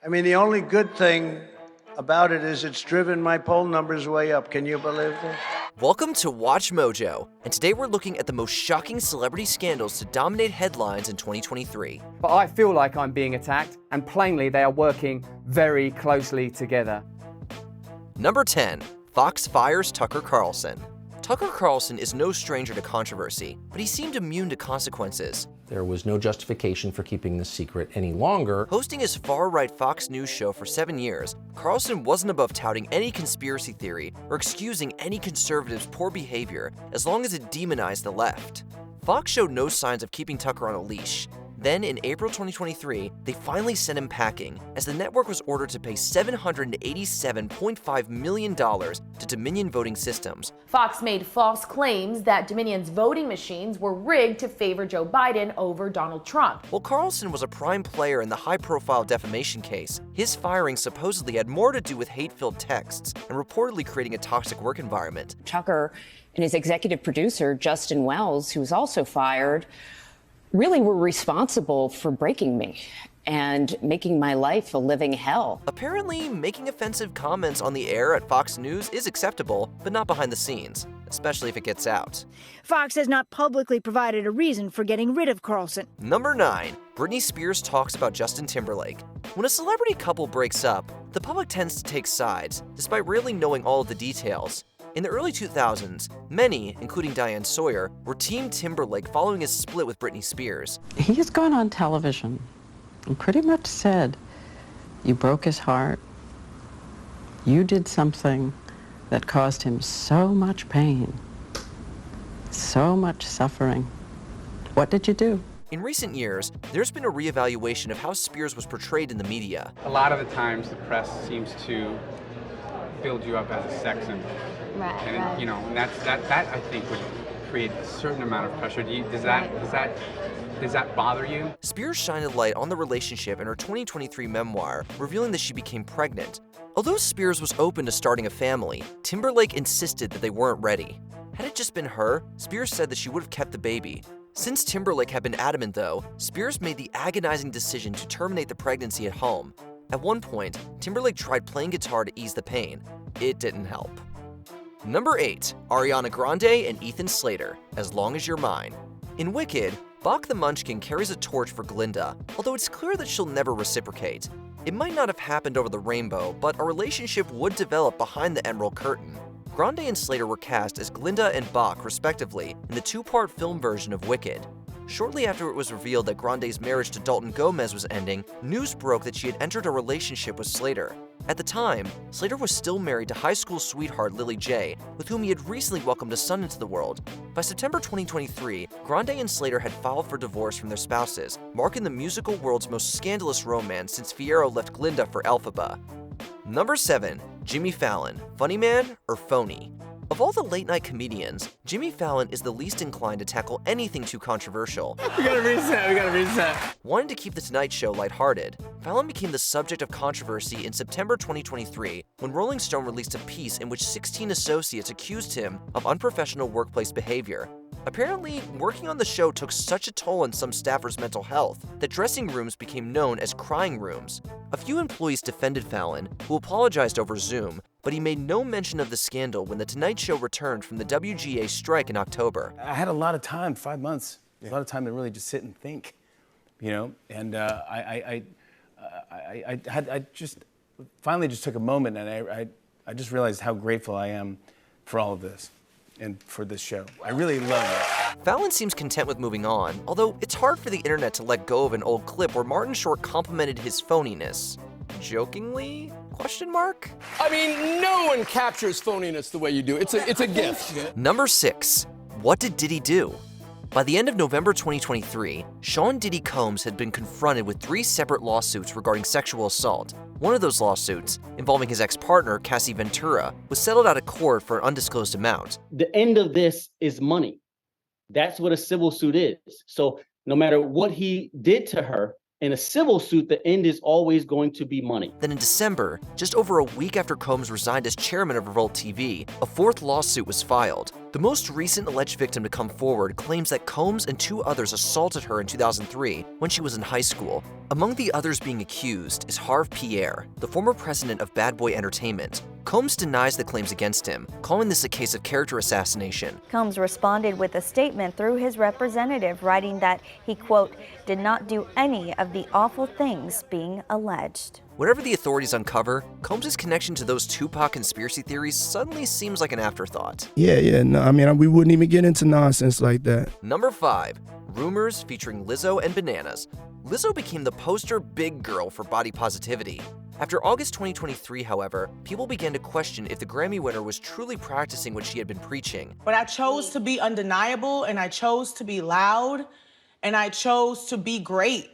I mean, the only good thing about it is it's driven my poll numbers way up. Can you believe this? Welcome to Watch Mojo, and today we're looking at the most shocking celebrity scandals to dominate headlines in 2023. But I feel like I'm being attacked, and plainly they are working very closely together. Number 10. Fox Fires Tucker Carlson. Tucker Carlson is no stranger to controversy, but he seemed immune to consequences. There was no justification for keeping this secret any longer. Hosting his far-right Fox News show for 7 years, Carlson wasn't above touting any conspiracy theory or excusing any conservative's poor behavior as long as it demonized the left. Fox showed no signs of keeping Tucker on a leash. Then, in April 2023, they finally sent him packing, as the network was ordered to pay $787.5 million to Dominion Voting Systems. Fox made false claims that Dominion's voting machines were rigged to favor Joe Biden over Donald Trump. While Carlson was a prime player in the high-profile defamation case, his firing supposedly had more to do with hate-filled texts and reportedly creating a toxic work environment. Tucker and his executive producer, Justin Wells, who was also fired, really were responsible for breaking me and making my life a living hell. Apparently, making offensive comments on the air at Fox News is acceptable, but not behind the scenes, especially if it gets out. Fox has not publicly provided a reason for getting rid of Carlson. Number 9. Britney Spears talks about Justin Timberlake. When a celebrity couple breaks up, the public tends to take sides, despite rarely knowing all of the details. In the early 2000s, many, including Diane Sawyer, were Team Timberlake following his split with Britney Spears. He has gone on television and pretty much said, you broke his heart. You did something that caused him so much pain, so much suffering. What did you do? In recent years, there's been a reevaluation of how Spears was portrayed in the media. A lot of the times the press seems to build you up as a sex symbol. Right, and right. And that I think would create a certain amount of pressure. Does that bother you? Spears shined a light on the relationship in her 2023 memoir, revealing that she became pregnant. Although Spears was open to starting a family, Timberlake insisted that they weren't ready. Had it just been her, Spears said that she would have kept the baby. Since Timberlake had been adamant though, Spears made the agonizing decision to terminate the pregnancy at home. At one point, Timberlake tried playing guitar to ease the pain. It didn't help. Number 8. Ariana Grande and Ethan Slater, As Long As You're Mine. In Wicked, Bach the Munchkin carries a torch for Glinda, although it's clear that she'll never reciprocate. It might not have happened over the rainbow, but a relationship would develop behind the Emerald Curtain. Grande and Slater were cast as Glinda and Bach, respectively, in the 2-part film version of Wicked. Shortly after it was revealed that Grande's marriage to Dalton Gomez was ending, news broke that she had entered a relationship with Slater. At the time, Slater was still married to high school sweetheart Lily J, with whom he had recently welcomed a son into the world. By September 2023, Grande and Slater had filed for divorce from their spouses, marking the musical world's most scandalous romance since Fiyero left Glinda for Elphaba. Number 7. Jimmy Fallon, Funny Man or Phony? Of all the late-night comedians, Jimmy Fallon is the least inclined to tackle anything too controversial. We gotta reset. Wanting to keep The Tonight Show lighthearted, Fallon became the subject of controversy in September 2023 when Rolling Stone released a piece in which 16 associates accused him of unprofessional workplace behavior. Apparently, working on the show took such a toll on some staffers' mental health that dressing rooms became known as crying rooms. A few employees defended Fallon, who apologized over Zoom, but he made no mention of the scandal when The Tonight Show returned from the WGA strike in October. I had a lot of time, 5 months, a lot of time to really just sit and think, and I just finally just took a moment and I just realized how grateful I am for all of this and for this show. I really love it. Fallon seems content with moving on, although it's hard for the internet to let go of an old clip where Martin Short complimented his phoniness. Jokingly? Question mark? I mean, no one captures phoniness the way you do. It's a gift. Number 6. What did Diddy do? By the end of November 2023, Sean Diddy Combs had been confronted with 3 separate lawsuits regarding sexual assault. One of those lawsuits, involving his ex-partner, Cassie Ventura, was settled out of court for an undisclosed amount. The end of this is money. That's what a civil suit is. So no matter what he did to her, in a civil suit, the end is always going to be money. Then in December, just over a week after Combs resigned as chairman of Revolt TV, a 4th lawsuit was filed. The most recent alleged victim to come forward claims that Combs and 2 others assaulted her in 2003 when she was in high school. Among the others being accused is Harve Pierre, the former president of Bad Boy Entertainment. Combs denies the claims against him, calling this a case of character assassination. Combs responded with a statement through his representative, writing that he, quote, did not do any of the awful things being alleged. Whatever the authorities uncover, Combs' connection to those Tupac conspiracy theories suddenly seems like an afterthought. No, I mean, we wouldn't even get into nonsense like that. Number 5. Rumors featuring Lizzo and bananas. Lizzo became the poster big girl for body positivity. After August 2023, however, people began to question if the Grammy winner was truly practicing what she had been preaching. But I chose to be undeniable, and I chose to be loud, and I chose to be great.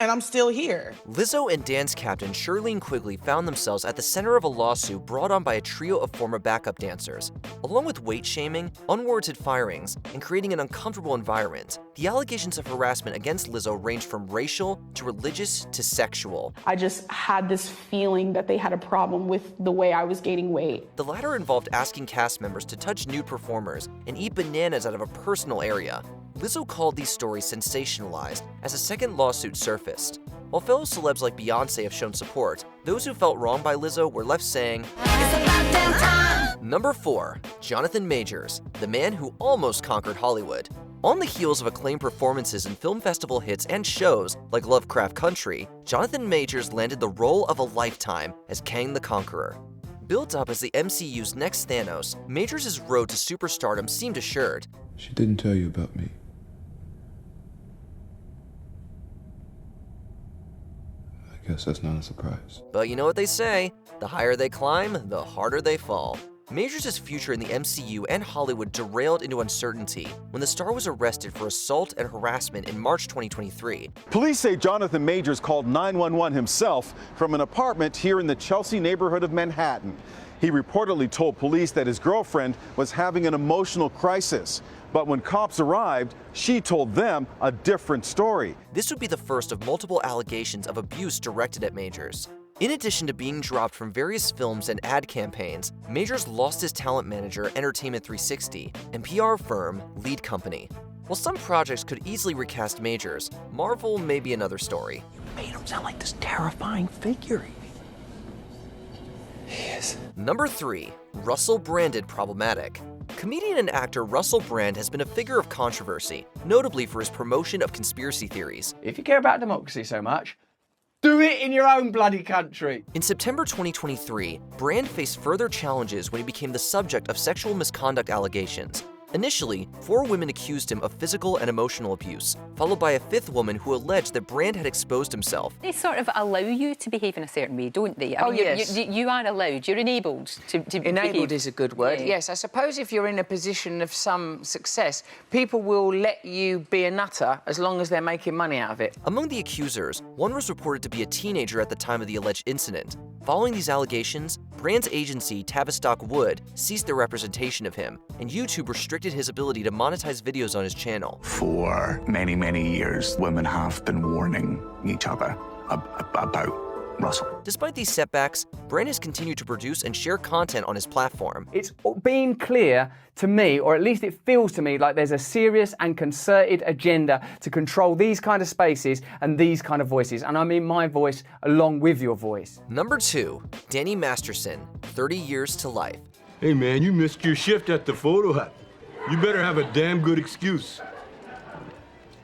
And I'm still here. Lizzo and dance captain Shirlene Quigley found themselves at the center of a lawsuit brought on by a trio of former backup dancers. Along with weight shaming, unwarranted firings, and creating an uncomfortable environment, the allegations of harassment against Lizzo ranged from racial to religious to sexual. I just had this feeling that they had a problem with the way I was gaining weight. The latter involved asking cast members to touch nude performers and eat bananas out of a personal area. Lizzo called these stories sensationalized as a second lawsuit surfaced. While fellow celebs like Beyonce have shown support, those who felt wronged by Lizzo were left saying, "It's about damn time." Number 4. Jonathan Majors, the man who almost conquered Hollywood. On the heels of acclaimed performances in film festival hits and shows like Lovecraft Country, Jonathan Majors landed the role of a lifetime as Kang the Conqueror. Built up as the MCU's next Thanos, Majors' road to superstardom seemed assured. She didn't tell you about me. I guess that's not a surprise. But you know what they say, the higher they climb, the harder they fall. Majors' future in the MCU and Hollywood derailed into uncertainty when the star was arrested for assault and harassment in March 2023. Police say Jonathan Majors called 911 himself from an apartment here in the Chelsea neighborhood of Manhattan. He reportedly told police that his girlfriend was having an emotional crisis. But when cops arrived, she told them a different story. This would be the first of multiple allegations of abuse directed at Majors. In addition to being dropped from various films and ad campaigns, Majors lost his talent manager, Entertainment 360, and PR firm, Lead Company. While some projects could easily recast Majors, Marvel may be another story. You made him sound like this terrifying figure. He is. Number 3. Russell Branded problematic. Comedian and actor Russell Brand has been a figure of controversy, notably for his promotion of conspiracy theories. If you care about democracy so much, do it in your own bloody country. In September 2023, Brand faced further challenges when he became the subject of sexual misconduct allegations. Initially, 4 women accused him of physical and emotional abuse, followed by a 5th woman who alleged that Brand had exposed himself. They sort of allow you to behave in a certain way, don't they? I mean, yes. You are allowed, you're enabled to Enabled behave. is a good word, Yeah. yes. I suppose if you're in a position of some success, people will let you be a nutter as long as they're making money out of it. Among the accusers, one was reported to be a teenager at the time of the alleged incident. Following these allegations, Brand's agency, Tavistock Wood, ceased their representation of him, and YouTube restricted his ability to monetize videos on his channel. For many, many years, women have been warning each other about Russell. Despite these setbacks, Brand has continued to produce and share content on his platform. It's been clear to me, or at least it feels to me, like there's a serious and concerted agenda to control these kind of spaces and these kind of voices. And I mean my voice along with your voice. Number 2, Danny Masterson, 30 years to life. Hey man, you missed your shift at the photo hut. You better have a damn good excuse.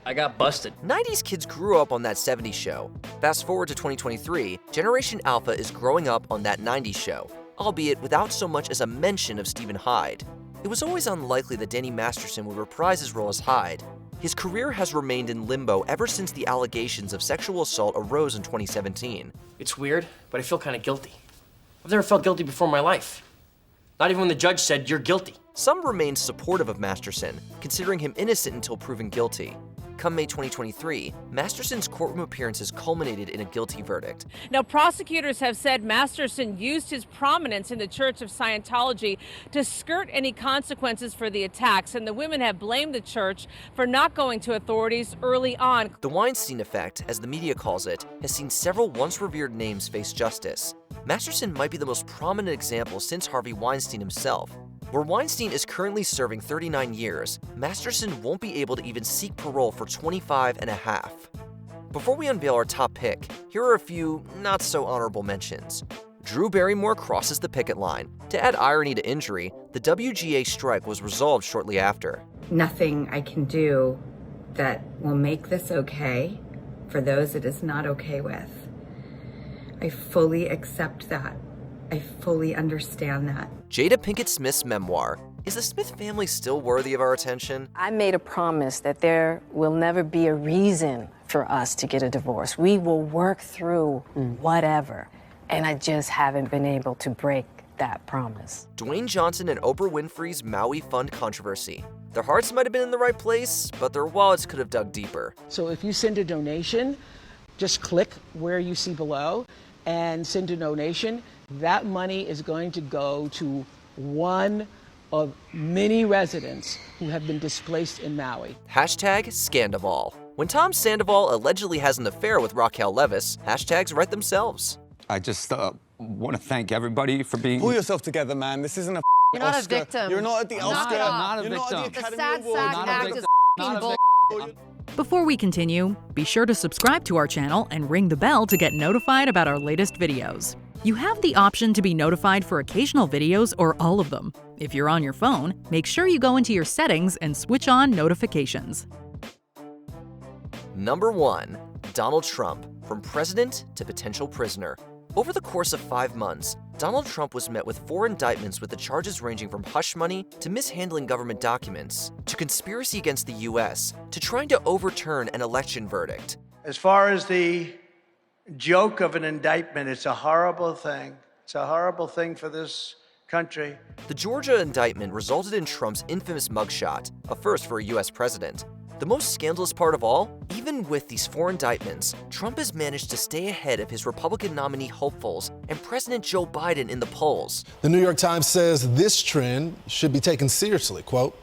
I got busted. 90s kids grew up on that 70s show. Fast forward to 2023, Generation Alpha is growing up on that 90s show, albeit without so much as a mention of Stephen Hyde. It was always unlikely that Danny Masterson would reprise his role as Hyde. His career has remained in limbo ever since the allegations of sexual assault arose in 2017. It's weird, but I feel kind of guilty. I've never felt guilty before in my life. Not even when the judge said, "You're guilty." Some remained supportive of Masterson, considering him innocent until proven guilty. Come May 2023, Masterson's courtroom appearances culminated in a guilty verdict. Now, prosecutors have said Masterson used his prominence in the Church of Scientology to skirt any consequences for the attacks, and the women have blamed the church for not going to authorities early on. The Weinstein effect, as the media calls it, has seen several once revered names face justice. Masterson might be the most prominent example since Harvey Weinstein himself. Where Weinstein is currently serving 39 years, Masterson won't be able to even seek parole for 25 and a half. Before we unveil our top pick, here are a few not-so-honorable mentions. Drew Barrymore crosses the picket line. To add irony to injury, the WGA strike was resolved shortly after. Nothing I can do that will make this okay for those it is not okay with. I fully accept that. I fully understand that. Jada Pinkett Smith's memoir. Is the Smith family still worthy of our attention? I made a promise that there will never be a reason for us to get a divorce. We will work through whatever. And I just haven't been able to break that promise. Dwayne Johnson and Oprah Winfrey's Maui Fund controversy. Their hearts might have been in the right place, but their wallets could have dug deeper. So if you send a donation, just click where you see below and send a donation. That money is going to go to one of many residents who have been displaced in Maui. Hashtag Scandival. When Tom Sandoval allegedly has an affair with Raquel Leviss, hashtags write themselves. I just want to thank everybody for being... Pull yourself together, man. This isn't a You're not Oscar. a victim. You're not at the Oscar. Not a victim. Not at the Academy Award. Sad act is bull. Before we continue, be sure to subscribe to our channel and ring the bell to get notified about our latest videos. You have the option to be notified for occasional videos or all of them. If you're on your phone, make sure you go into your settings and switch on notifications. Number 1. Donald Trump, from president to potential prisoner. Over the course of 5 months, Donald Trump was met with 4 indictments with the charges ranging from hush money to mishandling government documents, to conspiracy against the U.S., to trying to overturn an election verdict. As far as the joke of an indictment, it's a horrible thing. It's a horrible thing for this country. The Georgia indictment resulted in Trump's infamous mugshot, a first for a U.S. president. The most scandalous part of all, even with these 4 indictments, Trump has managed to stay ahead of his Republican nominee hopefuls and President Joe Biden in the polls. The New York Times says this trend should be taken seriously. Quote,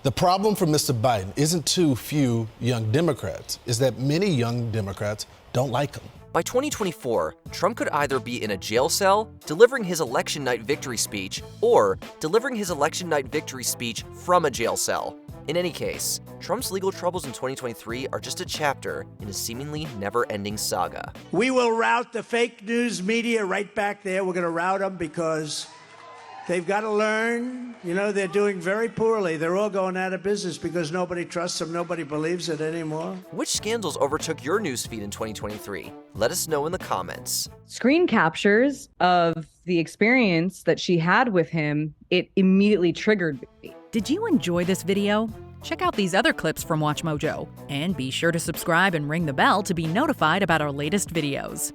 "The problem for Mr. Biden isn't too few young Democrats, is that many young Democrats don't like him." By 2024, Trump could either be in a jail cell, delivering his election night victory speech, or delivering his election night victory speech from a jail cell. In any case, Trump's legal troubles in 2023 are just a chapter in a seemingly never-ending saga. We will rout the fake news media right back there. We're going to rout them because they've got to learn. You know, they're doing very poorly. They're all going out of business because nobody trusts them. Nobody believes it anymore. Which scandals overtook your newsfeed in 2023? Let us know in the comments. Screen captures of the experience that she had with him, it immediately triggered me. Did you enjoy this video? Check out these other clips from WatchMojo, and be sure to subscribe and ring the bell to be notified about our latest videos.